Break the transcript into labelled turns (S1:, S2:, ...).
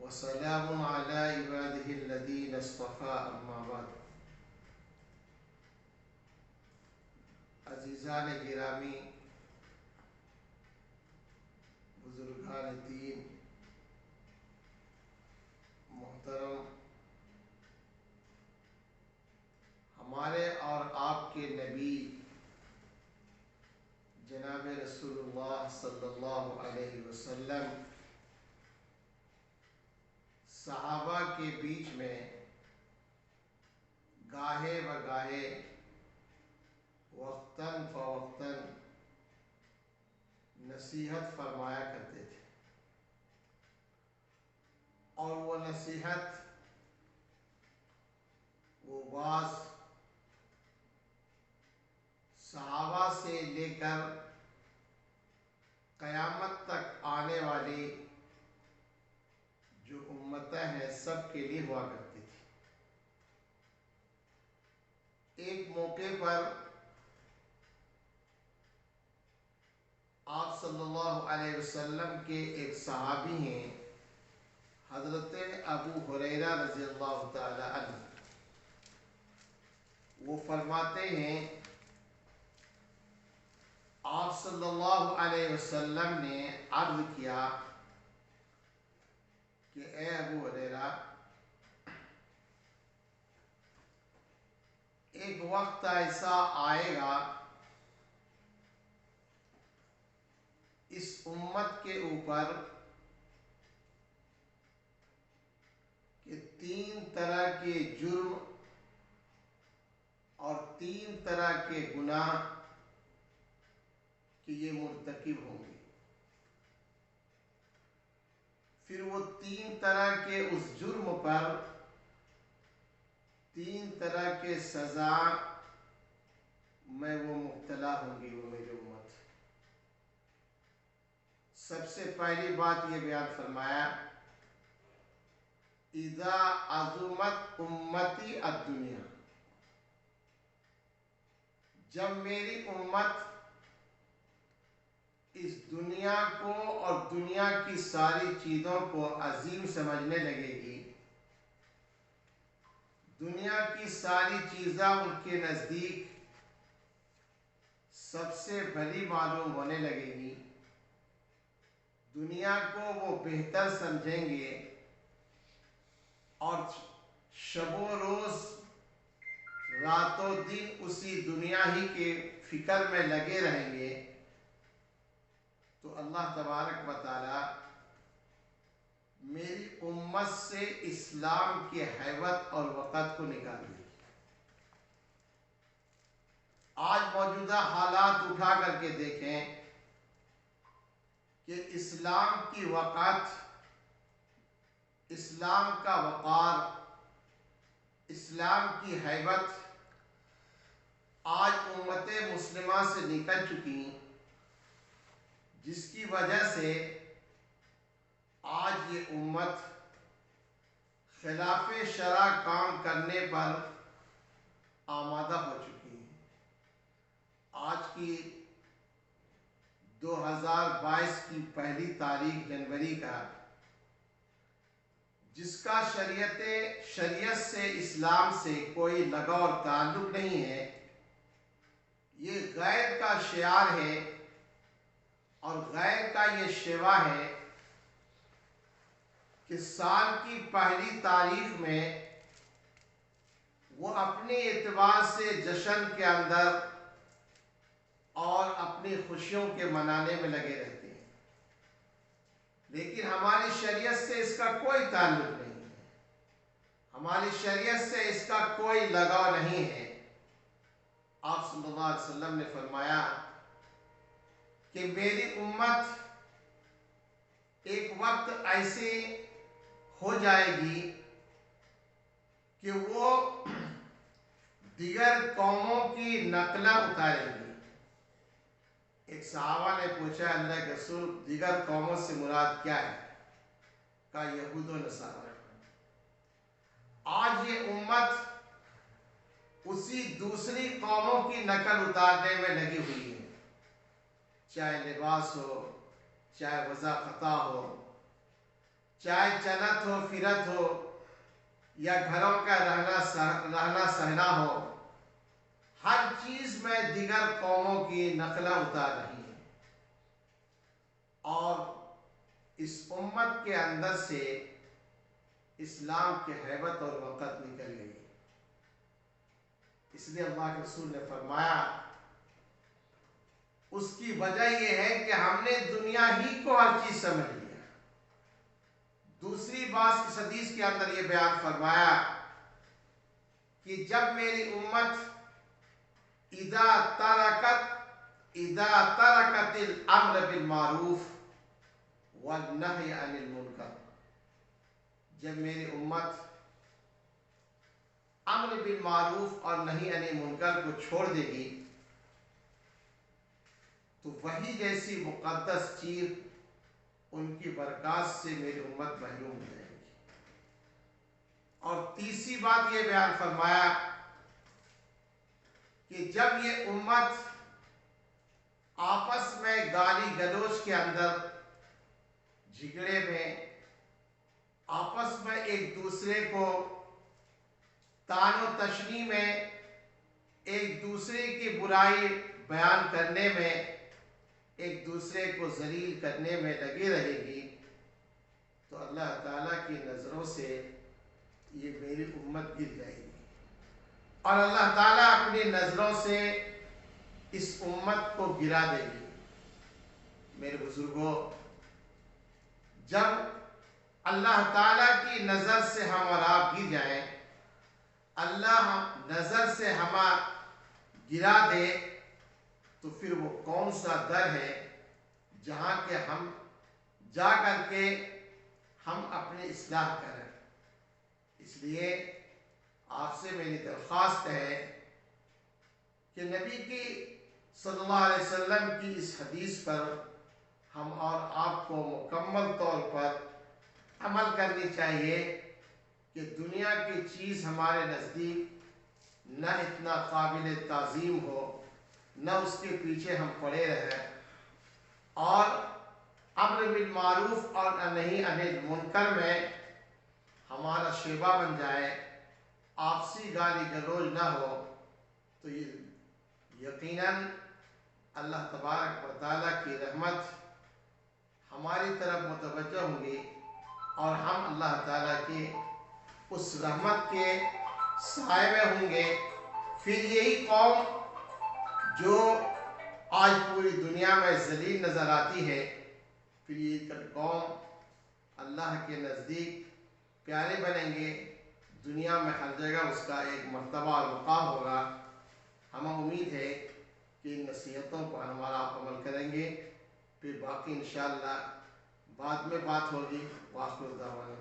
S1: وسلام على عباده الذين اصطفى اما بعد. عزیزان گرامی، بزرگان دین، محترم، ہمارے اور آپ کے نبی جناب رسول اللہ صلی اللہ علیہ وسلم صحابہ کے بیچ میں گاہے بگاہے وقتاً فوقتاً نصیحت فرمایا کرتے تھے، اور وہ نصیحت، وہ باز صحابہ سے لے کر قیامت تک آنے والی جو امتیں ہیں سب کے لیے ہوا کرتی تھی. ایک موقع پر آپ صلی اللہ علیہ وسلم کے ایک صحابی ہیں حضرت ابو ہریرہ رضی اللہ تعالی عنہ. وہ فرماتے ہیں آپ صلی اللہ علیہ وسلم نے عرض کیا کہ اے ابو ہریرہ، ایک وقت ایسا آئے گا اس امت کے اوپر کہ 3 طرح کے جرم اور 3 طرح کے گناہ کہ یہ مرتکب ہوں گے. پھر وہ 3 طرح کے اس جرم پر 3 طرح کے سزا میں وہ مبتلا ہوں گی وہ میری امت. سب سے پہلی بات یہ بیان فرمایا، اذا عظمت امتی الدنیا، جب میری امت اس دنیا کو اور دنیا کی ساری چیزوں کو عظیم سمجھنے لگے گی، دنیا کی ساری چیزیں ان کے نزدیک سب سے بڑی معلوم ہونے لگے گی، دنیا کو وہ بہتر سمجھیں گے اور شب و روز رات و دن اسی دنیا ہی کے فکر میں لگے رہیں گے، تو اللہ تبارک و تعالی میری امت سے اسلام کی حیبت اور وقت کو نکال دے. آج موجودہ حالات اٹھا کر کے دیکھیں کہ اسلام کی وقت، اسلام کا وقار، اسلام کی حیبت آج امت مسلمہ سے نکل چکی، جس کی وجہ سے آج یہ امت خلاف شرع کام کرنے پر آمادہ ہو چکی ہے. آج کی 2022 کی پہلی تاریخ جنوری کا، جس کا شریعت سے، اسلام سے کوئی لگاؤ اور تعلق نہیں ہے، یہ غیر کا شعار ہے اور غیر کا یہ شیوا ہے کہ سال کی پہلی تاریخ میں وہ اپنے اعتبار سے جشن کے اندر اور اپنی خوشیوں کے منانے میں لگے رہتے ہیں، لیکن ہماری شریعت سے اس کا کوئی تعلق نہیں ہے، ہماری شریعت سے اس کا کوئی لگاؤ نہیں ہے. آپ صلی اللہ علیہ وسلم نے فرمایا کہ میری امت ایک وقت ایسے ہو جائے گی کہ وہ دیگر قوموں کی نقلیں اتارے گی. ایک صحابہ نے پوچھا، اللہ کے رسول دیگر قوموں سے مراد کیا ہے؟ کہا یہود و نصارہ. آج یہ امت اسی دوسری قوموں کی نقل اتارنے میں لگی ہوئی ہے، چاہے لباس ہو، چاہے وضع خطا ہو، چاہے جنت ہو فرت ہو یا گھروں کا رہنا سہنا ہو، ہر چیز میں دیگر قوموں کی نقلیں اتار رہی ہیں، اور اس امت کے اندر سے اسلام کی ہیبت اور وقت نکل گئی۔ اس لیے اللہ کے رسول نے فرمایا اس کی وجہ یہ ہے کہ ہم نے دنیا ہی کو ہر چیز سمجھ لیا۔ دوسری بات اس حدیث کے اندر یہ بیان فرمایا کہ جب میری امت اذا ترکت الامر بالمعروف والنہی عن المنکر، جب میری امت امر بالمعروف اور نہی عن المنکر کو چھوڑ دے گی تو وہی جیسی مقدس چیز ان کی برکات سے میری امت محروم ہو جائے گی۔ اور تیسری بات یہ بیان فرمایا کہ جب یہ امت آپس میں گالی گلوچ کے اندر، جھگڑے میں، آپس میں ایک دوسرے کو طعن و تشنیع میں، ایک دوسرے کی برائی بیان کرنے میں، ایک دوسرے کو ذلیل کرنے میں لگی رہے گی تو اللہ تعالیٰ کی نظروں سے یہ میری امت گر جائے گی، اور اللہ تعالیٰ اپنی نظروں سے اس امت کو گرا دے گی۔ میرے بزرگوں، جب اللہ تعالیٰ کی نظر سے ہم اور آپ گر جائیں، اللہ نظر سے ہمیں گرا دے، تو پھر وہ کون سا در ہے جہاں کہ ہم جا کر کے ہم اپنی اصلاح کریں۔ اس لیے آپ سے میری درخواست ہے کہ نبی کی صلی اللہ علیہ وسلم کی اس حدیث پر ہم اور آپ کو مکمل طور پر عمل کرنی چاہیے کہ دنیا کی چیز ہمارے نزدیک نہ اتنا قابل تعظیم ہو، نہ اس کے پیچھے ہم پڑے رہیں، اور امر بالمعروف اور نہی عن المنکر میں ہمارا شیوا بن جائے، آپسی گالی گلوچ نہ ہو، تو یہ یقیناً اللہ تبارک و تعالیٰ کی رحمت ہماری طرف متوجہ ہوں گی، اور ہم اللہ تعالیٰ کی اس رحمت کے سائے میں ہوں گے۔ پھر یہی قوم جو آج پوری دنیا میں ذلیل نظر آتی ہے، پھر یہ قوم اللہ کے نزدیک پیارے بنیں گے، دنیا میں ہر جگہ اس کا ایک مرتبہ اور مقام ہوگا۔ ہمیں امید ہے کہ ان نصیحتوں کو ہمارا عمل کریں گے، پھر باقی انشاءاللہ بعد میں بات ہوگی۔ وآخر دعوانا